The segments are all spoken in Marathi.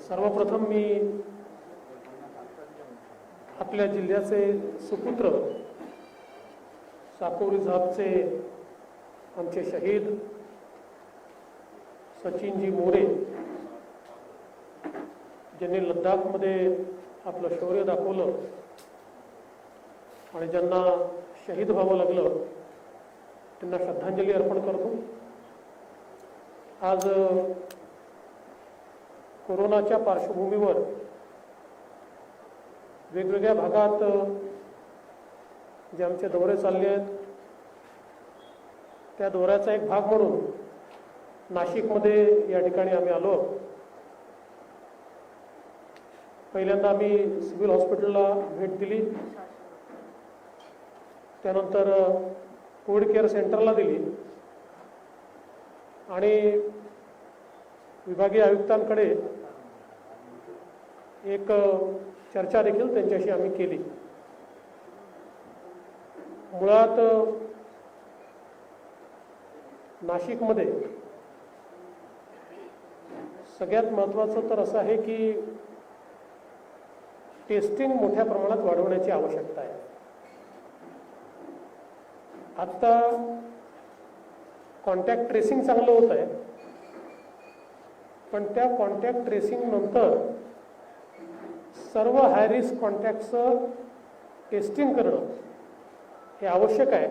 सर्वप्रथम मी आपल्या जिल्ह्याचे सुपुत्र साकोरी झापचे आमचे शहीद सचिनजी मोरे ज्यांनी लद्दाखमध्ये आपलं शौर्य दाखवलं आणि ज्यांना शहीद व्हावं लागलं त्यांना श्रद्धांजली अर्पण करतो। आज कोरोनाच्या पार्श्वभूमीवर वेगवेगळ्या भागात जे आमचे दौरे चालले आहेत त्या दौऱ्याचा एक भाग म्हणून नाशिकमध्ये या ठिकाणी आम्ही आलो। पहिल्यांदा आम्ही सिव्हिल हॉस्पिटलला भेट दिली, त्यानंतर कोविड केअर सेंटरला दिली आणि विभागीय आयुक्तांकडे एक चर्चा देखील त्यांच्याशी आम्ही केली। मुळात नाशिकमध्ये सगळ्यात महत्त्वाचं तर असं आहे की टेस्टिंग मोठ्या प्रमाणात वाढवण्याची आवश्यकता आहे। आता कॉन्टॅक्ट ट्रेसिंग चांगलं होत आहे, पण त्या कॉन्टॅक्ट ट्रेसिंग नंतर सर्व हाय रिस्क कॉन्टॅक्टचं टेस्टिंग करणं हे आवश्यक आहे।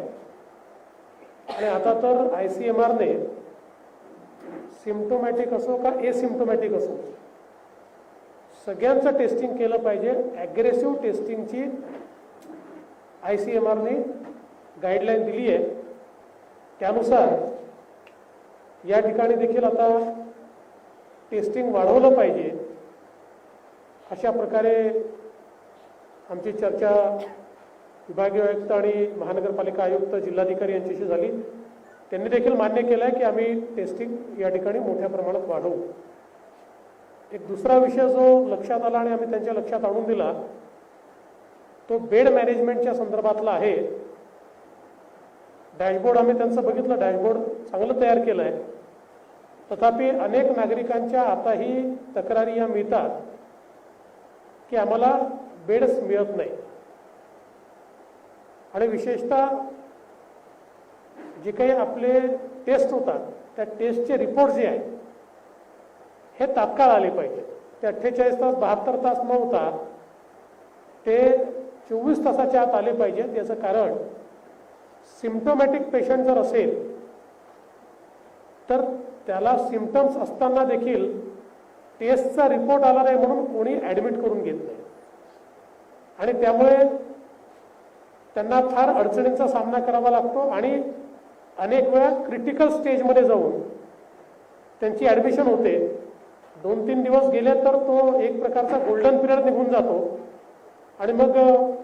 आणि आता तर ICMRने सिम्प्टोमॅटिक असो का एसिम्प्टोमॅटिक असो सगळ्यांचं टेस्टिंग केलं पाहिजे। ॲग्रेसिव्ह टेस्टिंगची ICMRने गाईडलाईन दिली आहे, त्यानुसार या ठिकाणी देखील आता टेस्टिंग वाढवलं पाहिजे अशा प्रकारे आमची चर्चा विभागीय आयुक्त आणि महानगरपालिका आयुक्त जिल्हाधिकारी यांच्याशी झाली। त्यांनी देखील मान्य केलं आहे की आम्ही टेस्टिंग या ठिकाणी मोठ्या प्रमाणात वाढवू। एक दुसरा विषय जो लक्षात आला आणि आम्ही त्यांच्या लक्षात आणून दिला तो बेड मॅनेजमेंटच्या संदर्भातला आहे। डॅशबोर्ड आम्ही त्यांचं बघितलं, डॅशबोर्ड चांगलं तयार केलं आहे, तथापि अनेक नागरिकांच्या आताही तक्रारी या मिळतात की आम्हाला बेड्स मिळत नाही आणि विशेषतः जे काही आपले टेस्ट होतात त्या टेस्टचे रिपोर्ट जे आहेत हे तात्काळ आले पाहिजे। ते 48 तास 72 तास न होता ते 24 तासाच्या आत आले पाहिजे। याचं कारण सिम्प्टोमॅटिक पेशंट जर असेल तर त्याला सिम्पटम्स असताना देखील टेस्टचा रिपोर्ट आला नाही म्हणून कोणी ॲडमिट करून घेत नाही आणि त्यामुळे त्यांना फार अडचणींचा सामना करावा लागतो आणि अनेक वेळा क्रिटिकल स्टेजमध्ये जाऊन त्यांची ॲडमिशन होते। 2-3 दिवस गेले तर तो एक प्रकारचा गोल्डन पिरियड निघून जातो आणि मग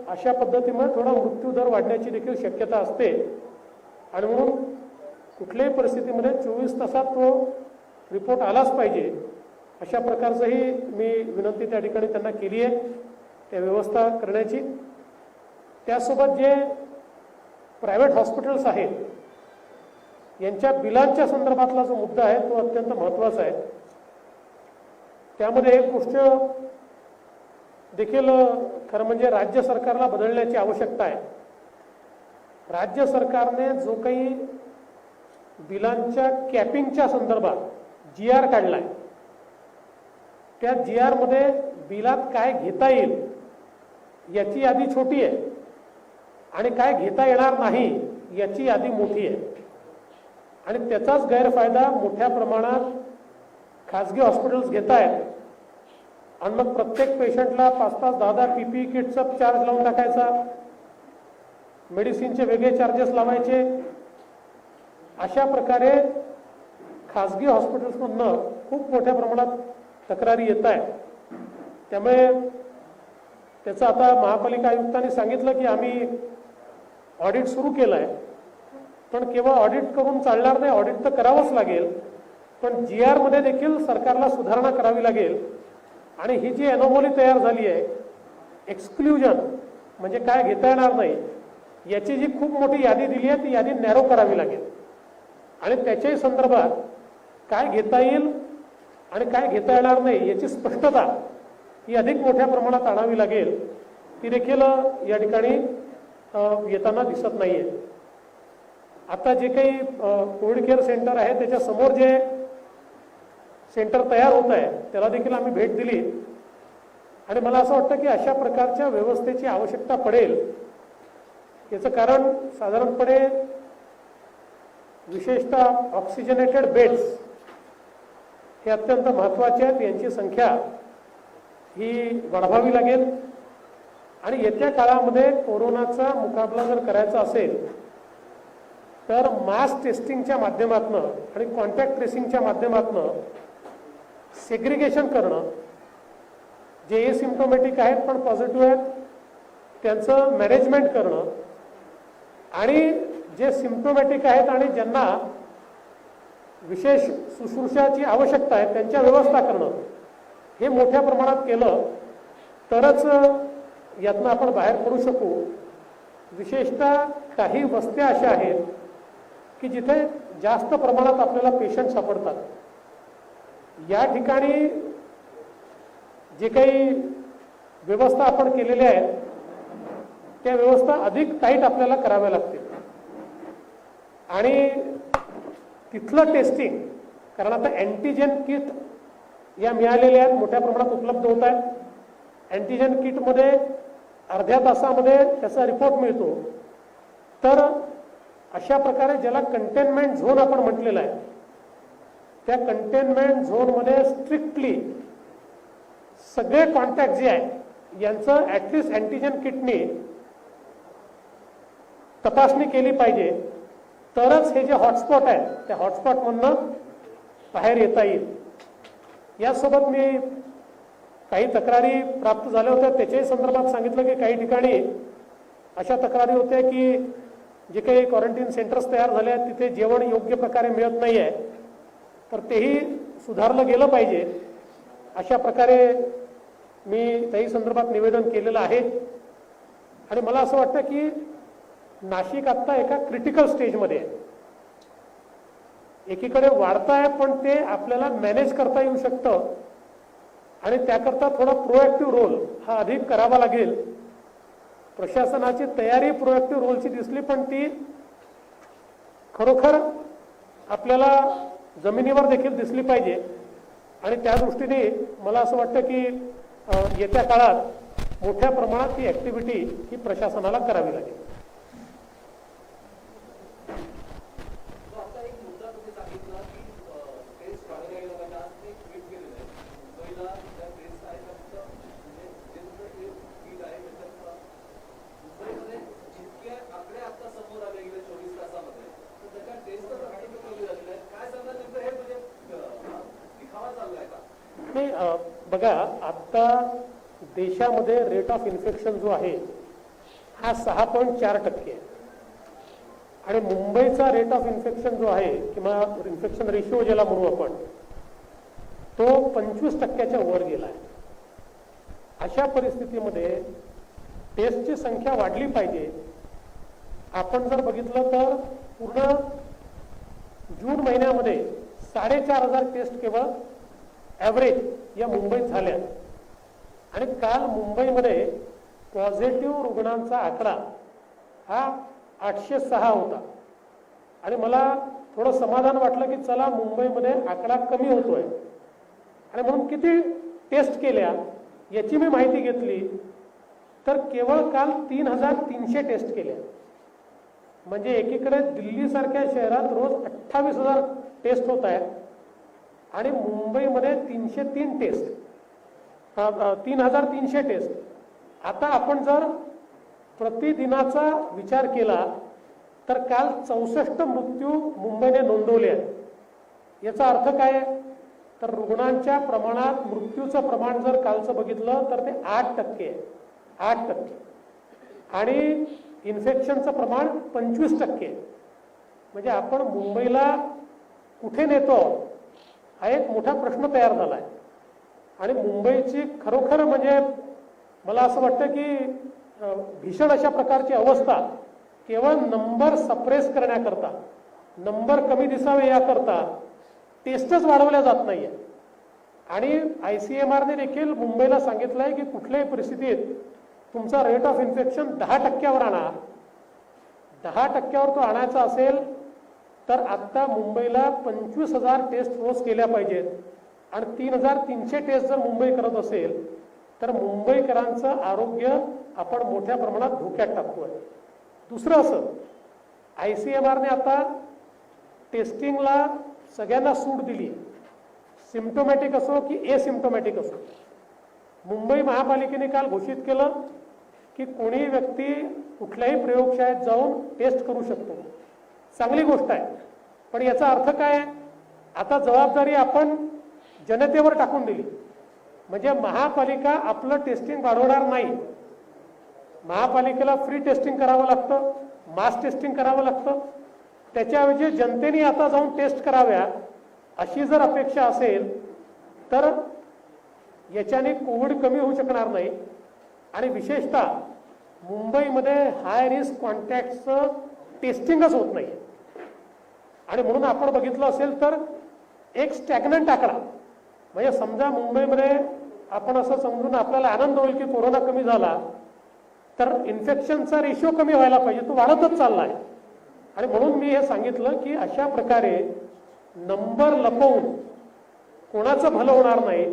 अशा पद्धतीमुळे थोडा मृत्यूदर वाढण्याची देखील शक्यता असते आणि म्हणून कुठल्याही परिस्थितीमध्ये 24 तासात तो रिपोर्ट आलाच पाहिजे अशा प्रकारचंही मी विनंती त्या ठिकाणी त्यांना केली आहे त्या व्यवस्था करण्याची। त्यासोबत जे प्रायव्हेट हॉस्पिटल्स आहेत यांच्या बिलांच्या संदर्भातला जो मुद्दा आहे तो अत्यंत महत्त्वाचा आहे। त्यामध्ये एक गोष्ट देखील खरं म्हणजे राज्य सरकारला बदलण्याची आवश्यकता आहे। राज्य सरकारने जो काही बिलांच्या कॅपिंगच्या संदर्भात GR काढलाय त्या GR मध्ये बिलात काय घेता येईल याची यादी छोटी आहे आणि काय घेता येणार नाही याची यादी मोठी आहे आणि त्याचाच गैरफायदा मोठ्या प्रमाणात खाजगी हॉस्पिटल्स घेत आहेत आणि मग प्रत्येक पेशंटला 5-5, 10-10 PPE किटचा चार्ज लावून टाकायचा, मेडिसिनचे वेगळे चार्जेस लावायचे। अशा प्रकारे खाजगी हॉस्पिटल्समधनं खूप मोठ्या प्रमाणात तक्रारी येत आहेत। त्यामुळे त्याचं आता महापालिका आयुक्तांनी सांगितलं की आम्ही ऑडिट सुरू केलं आहे, पण केवळ ऑडिट करून चालणार नाही, ऑडिट तर करावंच लागेल, पण GR मध्ये देखील सरकारला सुधारणा करावी लागेल आणि ही जी एनोमॉली तयार झाली आहे एक्सक्लुजन म्हणजे काय घेता येणार नाही याची जी खूप मोठी यादी दिली आहे ती यादी नॅरो करावी लागेल आणि त्याच्याही संदर्भात काय घेता येईल आणि काय घेता येणार नाही याची स्पष्टता ही अधिक मोठ्या प्रमाणात आणावी लागेल, ती देखील या ठिकाणी येताना दिसत नाहीये. आता जे काही कोविड केअर सेंटर आहे त्याच्या समोर जे सेंटर तयार होत आहे त्याला देखील आम्ही भेट दिली आणि मला असं वाटतं की अशा प्रकारच्या व्यवस्थेची आवश्यकता पडेल. याचं कारण साधारणपणे विशेषतः ऑक्सिजनेटेड बेड्स हे अत्यंत महत्त्वाचे आहेत. यांची संख्या ही वाढवावी लागेल आणि येत्या काळामध्ये कोरोनाचा मुकाबला जर करायचा असेल तर मास टेस्टिंगच्या माध्यमातून आणि कॉन्टॅक्ट ट्रेसिंगच्या माध्यमातून सेग्रिगेशन करणं, जे एसिम्प्टोमॅटिक आहेत पण पॉझिटिव्ह आहेत त्यांचं मॅनेजमेंट करणं आणि जे सिम्प्टोमॅटिक आहेत आणि ज्यांना विशेष शुश्रूषाची आवश्यकता आहे त्यांच्या व्यवस्था करणं, हे मोठ्या प्रमाणात केलं तरच यातनं आपण बाहेर पडू शकू. विशेषतः काही वस्त्या अशा आहेत की जिथे जास्त प्रमाणात आपल्याला पेशंट सापडतात. या ठिकाणी जे काही व्यवस्था आपण केलेल्या आहेत त्या व्यवस्था अधिक टाईट आपल्याला कराव्या लागतील आणि तिथलं टेस्टिंग, कारण आता अँटीजेन किट या मिळालेल्या आहेत, मोठ्या प्रमाणात उपलब्ध होत आहेत. अँटीजेन किटमध्ये अर्ध्या तासामध्ये त्याचा रिपोर्ट मिळतो. तर अशा प्रकारे ज्याला कंटेनमेंट झोन आपण म्हटलेला आहे त्या कंटेनमेंट झोनमध्ये स्ट्रिक्टली सगळे कॉन्टॅक्ट जे आहे यांचं ॲटलिस्ट अँटीजेन किटने तपासणी केली पाहिजे, तरच हे जे हॉटस्पॉट आहेत त्या हॉटस्पॉटमधनं बाहेर येता येईल. यासोबत मी काही तक्रारी प्राप्त झाल्या होत्या त्याच्याही संदर्भात सांगितलं की काही ठिकाणी अशा तक्रारी होत्या की जे काही क्वारंटीन सेंटर्स तयार झाले आहेत तिथे जेवण योग्य प्रकारे मिळत नाही आहे, तर तेही सुधारलं गेलं पाहिजे. अशा प्रकारे मी त्याही संदर्भात निवेदन केलेलं आहे आणि मला असं वाटतं की नाशिक आत्ता एका क्रिटिकल स्टेजमध्ये आहे. एकीकडे वाढत आहे पण ते आपल्याला मॅनेज करता येऊ शकतं आणि त्याकरता थोडा प्रोएक्टिव्ह रोल हा अधिक करावा लागेल. प्रशासनाची तयारी प्रोएक्टिव्ह रोलची दिसली पण ती खरोखर आपल्याला जमिनीवर देखील दिसली पाहिजे आणि त्या दृष्टीने मला असं वाटतं की येत्या काळात मोठ्या प्रमाणात ही ऍक्टिव्हिटी ही प्रशासनाला करावी लागेल. बघा, आता देशामध्ये रेट ऑफ इन्फेक्शन जो आहे हा 6.4% आहे आणि मुंबईचा रेट ऑफ इन्फेक्शन जो आहे किंवा इन्फेक्शन रेशिओ ज्याला म्हणू आपण तो 25%च्या वर गेला आहे. अशा परिस्थितीमध्ये टेस्टची संख्या वाढली पाहिजे. आपण जर बघितलं तर पूर्ण जून महिन्यामध्ये 4,500 टेस्ट केवळ ॲव्हरेज या मुंबईत झाल्या आणि काल मुंबईमध्ये पॉझिटिव्ह रुग्णांचा आकडा हा 806 होता आणि मला थोडं समाधान वाटलं की चला मुंबईमध्ये आकडा कमी होतोय आणि म्हणून किती टेस्ट केल्या याची मी माहिती घेतली तर केवळ काल 3,300 टेस्ट केल्या. म्हणजे एकीकडे दिल्लीसारख्या शहरात रोज 28,000 टेस्ट होत आहेत आणि मुंबईमध्ये 303 टेस्ट, 3,300 टेस्ट. आता आपण जर प्रतिदिनाचा विचार केला तर काल 64 मृत्यू मुंबईने नोंदवले आहेत. याचा अर्थ काय तर रुग्णांच्या प्रमाणात मृत्यूचं प्रमाण जर कालचं बघितलं तर ते 8% आहे, 8%. आणि इन्फेक्शनचं प्रमाण 25%. म्हणजे आपण मुंबईला कुठे नेतो हा एक मोठा प्रश्न तयार झाला आहे आणि मुंबईची खरोखर म्हणजे मला असं वाटतं की भीषण अशा प्रकारची अवस्था केवळ नंबर सप्रेस करण्याकरता, नंबर कमी दिसावे याकरता टेस्टच वाढवल्या जात नाहीये. आणि ICMRने देखील मुंबईला सांगितलंय की कुठल्याही परिस्थितीत तुमचा रेट ऑफ इन्फेक्शन 10% आणा. 10% तो आणायचा असेल तर आता मुंबईला 25,000 टेस्ट रोज केल्या पाहिजेत आणि 3,300 टेस्ट जर मुंबई करत असेल तर मुंबईकरांचं आरोग्य आपण मोठ्या प्रमाणात धोक्यात टाकतोय. दुसरं असं ICMRने आता टेस्टिंगला सगळ्यांना सूट दिली, सिम्प्टोमॅटिक असो की एसिम्प्टोमॅटिक असो. मुंबई महापालिकेने काल घोषित केलं की कोणी व्यक्ती कुठल्याही प्रयोगशाळेत जाऊन टेस्ट करू शकतो. चांगली गोष्ट आहे, पण याचा अर्थ काय? आता जबाबदारी आपण जनतेवर टाकून दिली. म्हणजे महापालिका आपलं टेस्टिंग वाढवणार नाही. महापालिकेला फ्री टेस्टिंग करावं लागतं, मास टेस्टिंग करावं लागतं. त्याच्याऐवजी जनतेने आता जाऊन टेस्ट कराव्या अशी जर अपेक्षा असेल तर याच्याने कोविड कमी होऊ शकणार नाही. आणि विशेषतः मुंबईमध्ये हाय रिस्क कॉन्टॅक्टचं टेस्टिंगच होत नाही. आणि म्हणून आपण बघितलं असेल तर एक स्टॅग्नंट आकडा, म्हणजे समजा मुंबईमध्ये आपण असं समजून आपल्याला आनंद होईल की कोरोना कमी झाला तर इन्फेक्शनचा रेशिओ कमी व्हायला पाहिजे, तो वाढतच चालला आहे. आणि म्हणून मी हे सांगितलं की अशा प्रकारे नंबर लपवून कोणाचं भलं होणार नाही.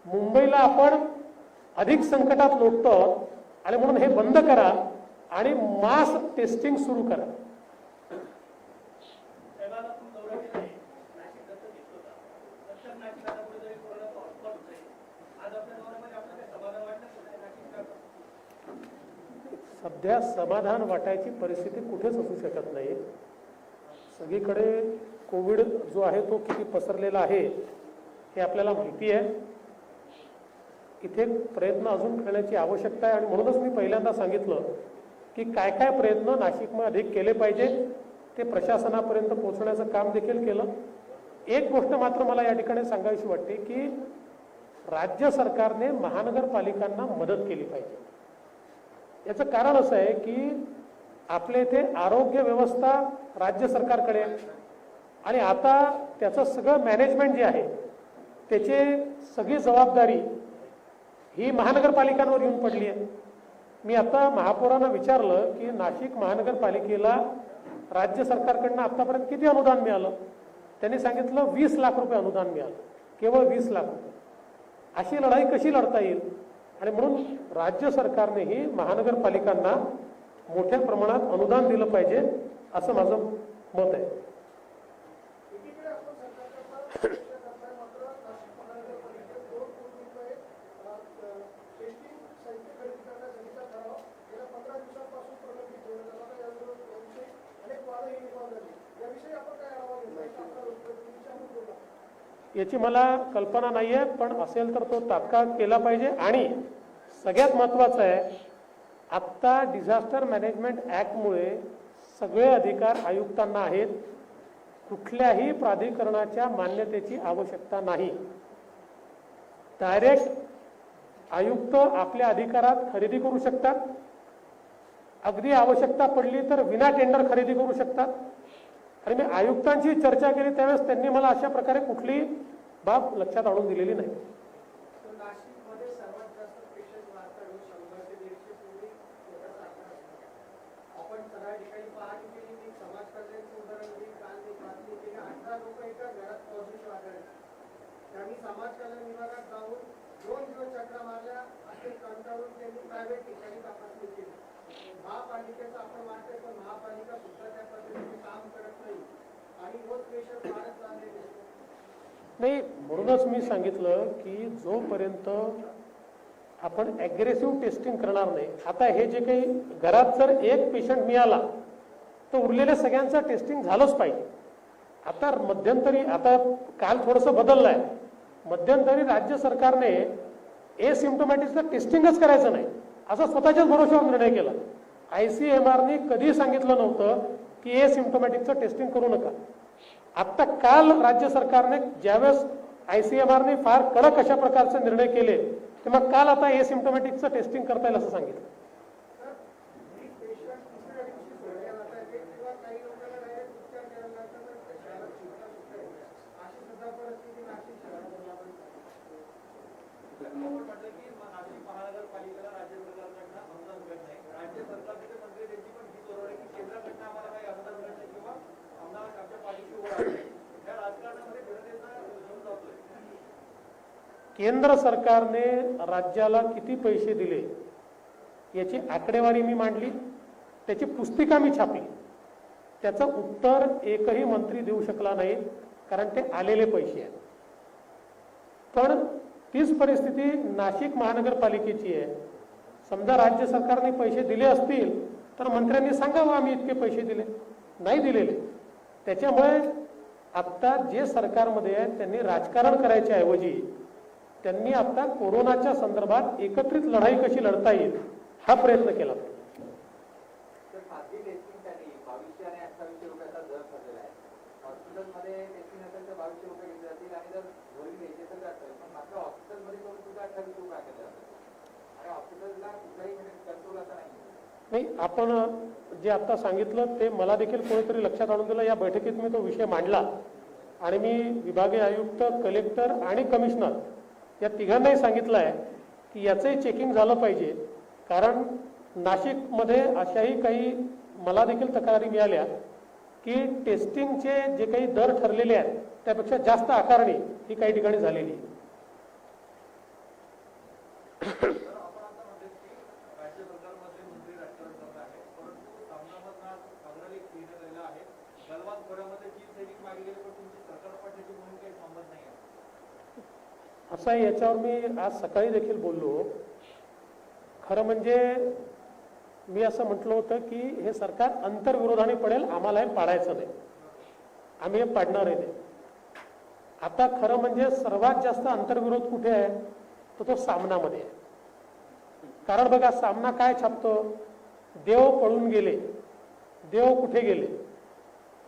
मुंबईला आपण अधिक संकटात लोटतो आणि म्हणून हे बंद करा आणि मास टेस्टिंग सुरू करा. सध्या समाधान वाटायची परिस्थिती कुठेच असू शकत नाही. सगळीकडे कोविड जो आहे तो किती पसरलेला आहे हे आपल्याला माहिती आहे. इथे प्रयत्न अजून करण्याची आवश्यकता आहे आणि म्हणूनच मी पहिल्यांदा सांगितलं की काय काय प्रयत्न नाशिकमध्ये अधिक केले पाहिजे ते प्रशासनापर्यंत पोहोचण्याचं काम देखील केलं. एक गोष्ट मात्र मला या ठिकाणी सांगायची वाटते की राज्य सरकारने महानगरपालिकांना मदत केली पाहिजे. याचं कारण असं आहे की आपल्या इथे आरोग्य व्यवस्था राज्य सरकारकडे आहे आणि आता त्याचं सगळं मॅनेजमेंट जे आहे त्याची सगळी जबाबदारी ही महानगरपालिकांवर येऊन पडली आहे. मी आता महापौरांना विचारलं की नाशिक महानगरपालिकेला राज्य सरकारकडनं आतापर्यंत किती अनुदान मिळालं. त्यांनी सांगितलं 20 लाख रुपये अनुदान मिळालं, केवळ 20 लाख रुपये. अशी लढाई कशी लढता येईल? आणि म्हणून राज्य सरकारनेही महानगरपालिकांना मोठ्या प्रमाणात अनुदान दिलं पाहिजे असं माझं मत आहे. याची मला कल्पना नाही आहे, पण असेल तर तो तात्काळ केला पाहिजे. आणि सगळ्यात महत्त्वाचं आहे आत्ता डिझास्टर मॅनेजमेंट ॲक्टमुळे सगळे अधिकार आयुक्तांना आहेत. कुठल्याही प्राधिकरणाच्या मान्यतेची आवश्यकता नाही. डायरेक्ट आयुक्त आपल्या अधिकारात खरेदी करू शकतात. अगदी आवश्यकता पडली तर विना टेंडर खरेदी करू शकतात. आणि मी आयुक्तांची चर्चा केली त्यावेळेस त्यांनी मला अशा प्रकारे कुठली बाब लक्षात आणून दिलेली नाही. समाज कल्याण विभागात जाऊन 2 दिवस चक्रा मारल्या असे कंटाळून त्यांनी प्रायव्हेट ठिकाणी तपासणी केली. महापालिकेचं आपण वाटतंय पण महापालिका सुद्धा त्या पद्धतीने काम करत नाही आणि रोज पेशंट वाढत चाललेले नाही. म्हणूनच मी सांगितलं की जोपर्यंत आपण ॲग्रेसिव्ह टेस्टिंग करणार नाही. आता हे जे काही घरात जर एक पेशंट मिळाला तर उरलेल्या सगळ्यांचं टेस्टिंग झालंच पाहिजे. आता मध्यंतरी आता काल थोडंसं बदललं आहे. मध्यंतरी राज्य सरकारने एसिम्प्टोमॅटिकचं टेस्टिंगच करायचं नाही असा स्वतःच्याच भरोश्यावर निर्णय केला. ICMRने कधी सांगितलं नव्हतं की एसिम्प्टोमॅटिकचं टेस्टिंग करू नका. आत्ता काल राज्य सरकारने ज्यावेळेस ICMRने फार कडक अशा प्रकारचे निर्णय केले तेव्हा काल आता एसिम्प्टोमॅटिकचं टेस्टिंग करता येईल असं सांगितलं. केंद्र सरकारने राज्याला किती पैसे दिले याची आकडेवारी मी मांडली, त्याची पुस्तिका मी छापली. त्याचं उत्तर एकही मंत्री देऊ शकला नाही, कारण ते आलेले पैसे आहेत. पण तीच परिस्थिती नाशिक महानगरपालिकेची आहे. समजा राज्य सरकारने पैसे दिले असतील तर मंत्र्यांनी सांगावं आम्ही इतके पैसे दिले, नाही दिलेले. त्याच्यामुळे आत्ता जे सरकारमध्ये आहे त्यांनी राजकारण करायच्या ऐवजी त्यांनी आता कोरोनाच्या संदर्भात एकत्रित लढाई कशी लढता येईल हा प्रयत्न केला. खासगी टेस्टिंगसाठी 2200 आणि 2800 रुपयाचा दर ठरलेला आहे. हॉस्पिटलमध्ये टेस्टिंग असेल तर 2200 रुपये घेतले जातील आणि जर घरी घ्यायचे तर 2800. पण मात्र हॉस्पिटलमध्ये करून सुद्धा 2800 रुपये आकारले जातात आणि हॉस्पिटलला कुठलाही कंट्रोल असा नाही. आपण जे आता सांगितलं ते मला देखील कोणीतरी लक्षात आणून दिलं. या बैठकीत मी तो विषय मांडला आणि मी विभागीय आयुक्त, कलेक्टर आणि कमिशनर या तिघांनाही सांगितलं आहे की याचंही चेकिंग झालं पाहिजे. कारण नाशिकमध्ये अशाही काही मला देखील तक्रारी मिळाल्या की टेस्टिंगचे जे काही दर ठरलेले आहेत त्यापेक्षा जास्त आकारणी ही काही ठिकाणी झालेली आहे. असं आहे, याच्यावर मी आज सकाळी देखील बोललो. खरं म्हणजे मी असं म्हटलं होतं की हे सरकार अंतर्विरोधाने पडेल, आम्हाला हे पाडायचं नाही, आम्ही हे पाडणारही नाही. आता खरं म्हणजे सर्वात जास्त अंतर्विरोध कुठे आहे तर तो सामनामध्ये आहे. कारण बघा, सामना काय छापतो, देव पळून गेले, देव कुठे गेले,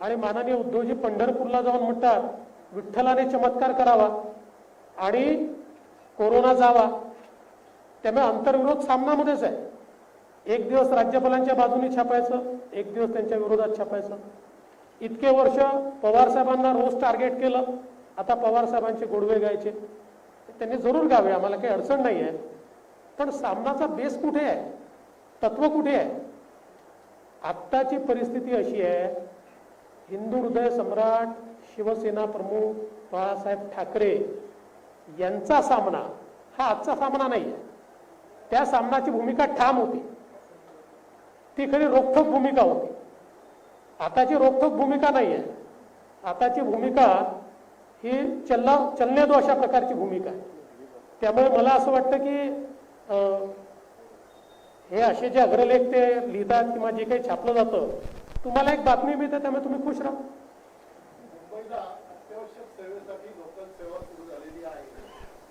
आणि माननीय उद्धवजी पंढरपूरला जाऊन म्हणतात विठ्ठलाने चमत्कार करावा आणि कोरोना जावा. त्यामुळे अंतर्विरोध सामनामध्येच आहे. एक दिवस राज्यपालांच्या बाजूने छापायचं, एक दिवस त्यांच्या विरोधात छापायचं. इतके वर्ष पवार साहेबांना रोज टार्गेट केलं, आता पवार साहेबांचे गोडवे गायचे. त्यांनी जरूर गावे, आम्हाला काही अडचण नाही आहे. पण सामनाचा बेस कुठे आहे, तत्व कुठे आहे? आत्ताची परिस्थिती अशी आहे, हिंदू हृदय सम्राट शिवसेना प्रमुख बाळासाहेब ठाकरे यांचा सामना हा आजचा सामना नाही आहे. त्या सामनाची भूमिका ठाम होती, ती खरी रोखठोक भूमिका होती. आताची रोखठोक भूमिका नाही आहे. आताची भूमिका ही चलने दो अशा प्रकारची भूमिका आहे. त्यामुळे मला असं वाटतं की हे असे जे अग्रलेख ते लिहितात किंवा जे काही छापलं जातं, तुम्हाला एक बातमी मिळते त्यामुळे तुम्ही खुश राहा. मुंबईला अत्यावश्यक सेवेसाठी लोकल सेवा सुरू झालेली आहे,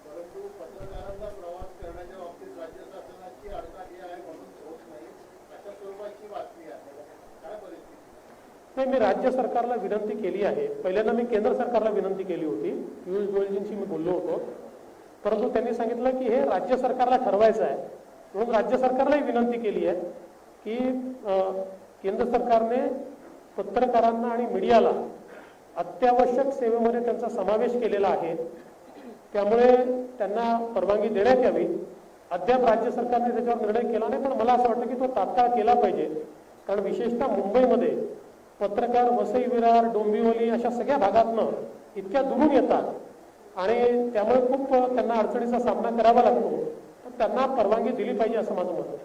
परंतु पत्रकारांचा प्रवास करण्याच्या बाबतीत राज्य शासनाची अडचणी आहे म्हणून होत नाही, अशा स्वरूपाची बातमी आहे. काय परिस्थिती? नाही, मी राज्य सरकारला विनंती केली आहे. पहिल्यांदा मी केंद्र सरकारला विनंती केली होती, पियुष गोयलजींशी मी बोललो होतो, परंतु त्यांनी सांगितलं की हे राज्य सरकारला ठरवायचं आहे. म्हणून राज्य सरकारलाही विनंती केली आहे की केंद्र सरकारने पत्रकारांना आणि मीडियाला अत्यावश्यक सेवेमध्ये त्यांचा समावेश केलेला आहे, त्यामुळे त्यांना परवानगी देण्यात यावी. अद्याप राज्य सरकारने त्याच्यावर निर्णय केला नाही, पण मला असं वाटतं की तो तात्काळ केला पाहिजे. कारण विशेषतः मुंबईमध्ये पत्रकार वसई विरार, डोंबिवली अशा सगळ्या भागातनं इतक्या दुरून येतात आणि त्यामुळे खूप त्यांना अडचणीचा सामना करावा लागतो. तर त्यांना परवानगी दिली पाहिजे असं माझं मत आहे.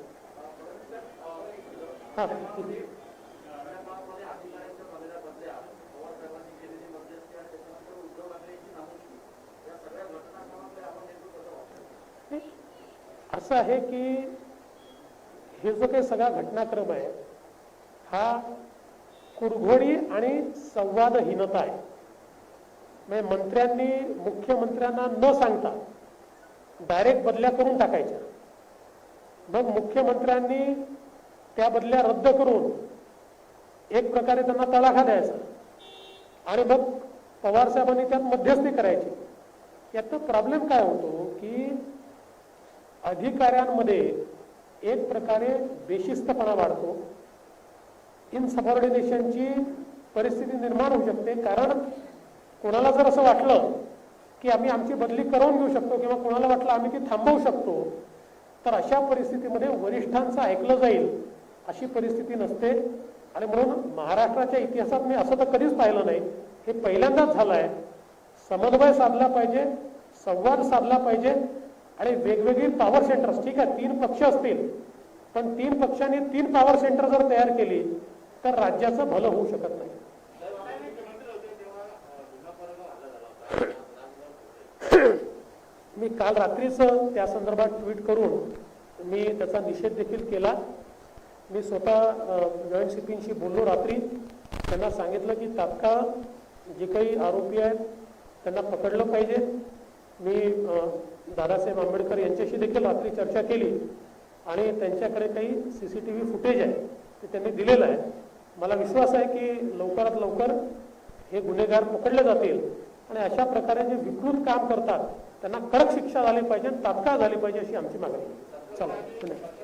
हां, असं आहे की हे जो काही सगळा घटनाक्रम आहे हा कुरघोडी आणि संवादहीनता आहे. म्हणजे मंत्र्यांनी मुख्यमंत्र्यांना न सांगता डायरेक्ट बदल्या करून टाकायच्या, मग मुख्यमंत्र्यांनी त्या बदल्या रद्द करून एक प्रकारे त्यांना तडाखा द्यायचा आणि मग पवार साहेबांनी त्यात मध्यस्थी करायची. यात प्रॉब्लेम काय होतो की अधिकाऱ्यांमध्ये एक प्रकारे बेशिस्तपणा वाढतो, इनसबऑर्डिनेशनची परिस्थिती निर्माण होऊ शकते. कारण कोणाला जर असं वाटलं की आम्ही आमची बदली करून घेऊ शकतो किंवा कोणाला वाटलं आम्ही ती थांबवू शकतो, तर अशा परिस्थितीमध्ये वरिष्ठांचं ऐकलं जाईल अशी परिस्थिती नसते. आणि म्हणून महाराष्ट्राच्या इतिहासात मी असं तर कधीच पाहिलं नाही, हे पहिल्यांदाच झालं आहे. समन्वय साधला पाहिजे, संवाद साधला पाहिजे आणि वेगवेगळी पॉवर सेंटर्स, ठीक आहे 3 पक्ष असतील, पण 3 पक्षांनी 3 पॉवर सेंटर जर तयार केली तर राज्याचं भलं होऊ शकत नाही. मी काल रात्रीच त्या संदर्भात ट्विट करून मी त्याचा निषेध देखील केला. मी स्वतः जॉईंट सीपींशी बोललो रात्री, त्यांना सांगितलं की तात्काळ जे काही आरोपी आहेत त्यांना पकडलं पाहिजे. मी दादासाहेब आंबेडकर यांच्याशी देखील रात्री चर्चा केली आणि त्यांच्याकडे काही CCTV फुटेज आहे ते त्यांनी दिलेलं आहे. मला विश्वास आहे की लवकरात लवकर हे गुन्हेगार पकडले जातील आणि अशा प्रकारे जे विकृत काम करतात त्यांना कडक शिक्षा झाली पाहिजे, तात्काळ झाली पाहिजे अशी आमची मागणी आहे. चला धन्यवाद.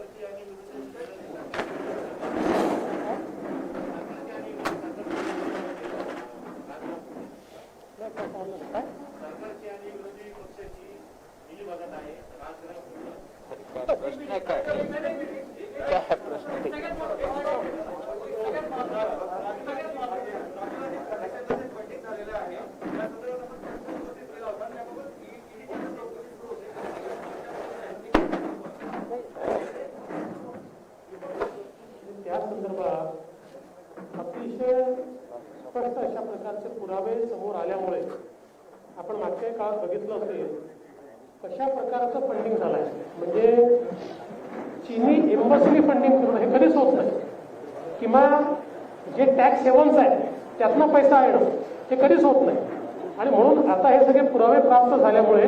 प्रश्न काय प्रश्न त्या संदर्भात अतिशय स्पष्ट अशा प्रकारचे पुरावे समोर आल्यामुळे आपण मागच्या काळात बघितलं असेल कशा प्रकारचं फंडिंग झालंय. म्हणजे चीनी एम्बसीनी फंडिंग करणं हे कधीच होत नाही, किंवा जे टॅक्स हेवन्स आहेत त्यातनं पैसा येणं हे कधीच होत नाही. आणि म्हणून आता हे सगळे पुरावे प्राप्त झाल्यामुळे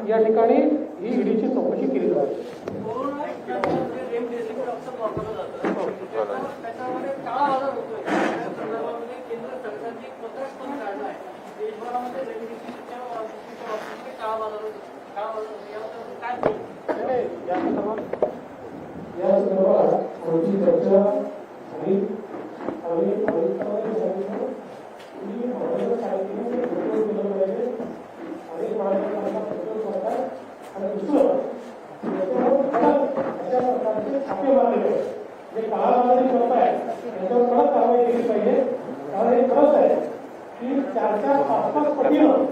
या ठिकाणी ही ईडीची चौकशी केली जाते. या संदर्भात आमची चर्चा झाली आणि छापे मारलेले जे काळाबाजारी करताय त्याच्यावर कडक कारवाई केली पाहिजे. कारण हे खरंच आहे की 4-5 पटीनं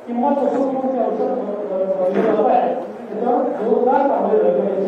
किंमत वसूल करून ते औषध बनवले जात आहे, त्याच्यावर जोरदार कारवाई झाली पाहिजे.